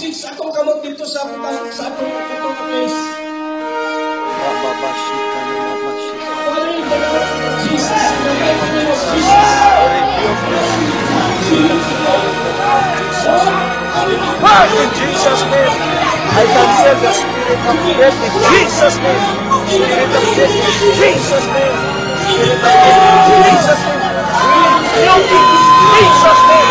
message sa atong kamot dito sa atong place. Father, in the name of Jesus, in the mighty name of Jesus. In Jesus' name, I cancel the spirit of death in Jesus' name. Spirit of death in Jesus' name. Spirit of death in Jesus' name. Jesus' name.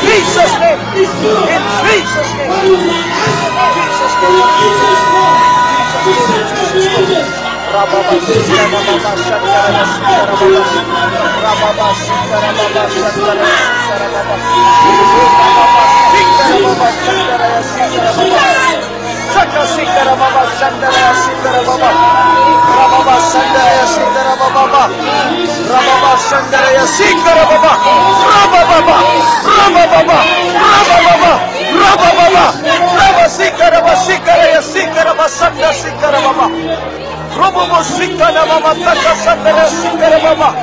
Jesus' name. In Jesus' name. Jesus' name. Rababa Sita Rababa Shantara Sita Rababa Sita Rababa Shantara Sita Rababa Sita Rababa Shantara Sita Rababa Saka Sita Rababa Shantara Sita Rababa Rababa Shantara Sita Rababa Rababa Shantara Sita Rababa Rababa Rababa Rababa Rababa Rababa Sita Rababa Sita Rababa Santa Sita Rababa Robobo Sikana Mama Taka Sandara Sikara Mama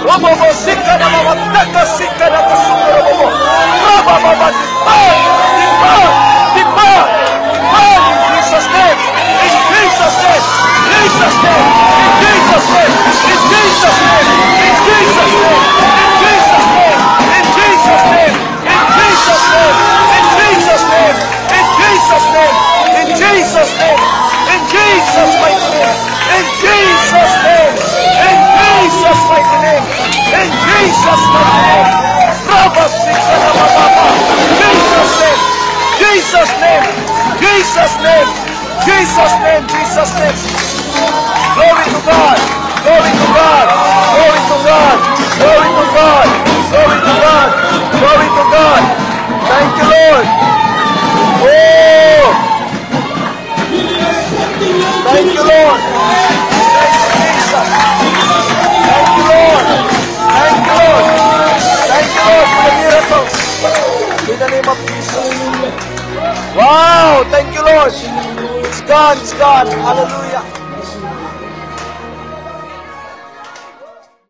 Robobo Sikana Mama Taka Sikara Masukara Robobo Rababa Depart in Jesus' name, in Jesus' name, Jesus' name, in Jesus' name, in Jesus' name, in Jesus' name, in Jesus' name, in Jesus' name, in Jesus' name, in Jesus' name, in Jesus' name, in Jesus' mighty name, in Jesus' name, in Jesus' mighty name, in Jesus' mighty name, Rabba Sikana Baba, Jesus' name, Jesus' name, Jesus' name, Jesus' name, Jesus' name. Glory to God, glory to God, glory to God, glory to God, glory to God, glory to God. Thank you, Lord. Oh, thank you, Lord. Thank you, Jesus. Thank you, Lord. Thank you, Lord. Thank you, Lord, for the miracles. In the name of Jesus. Wow, thank you, Lord. It's God, it's God. Hallelujah.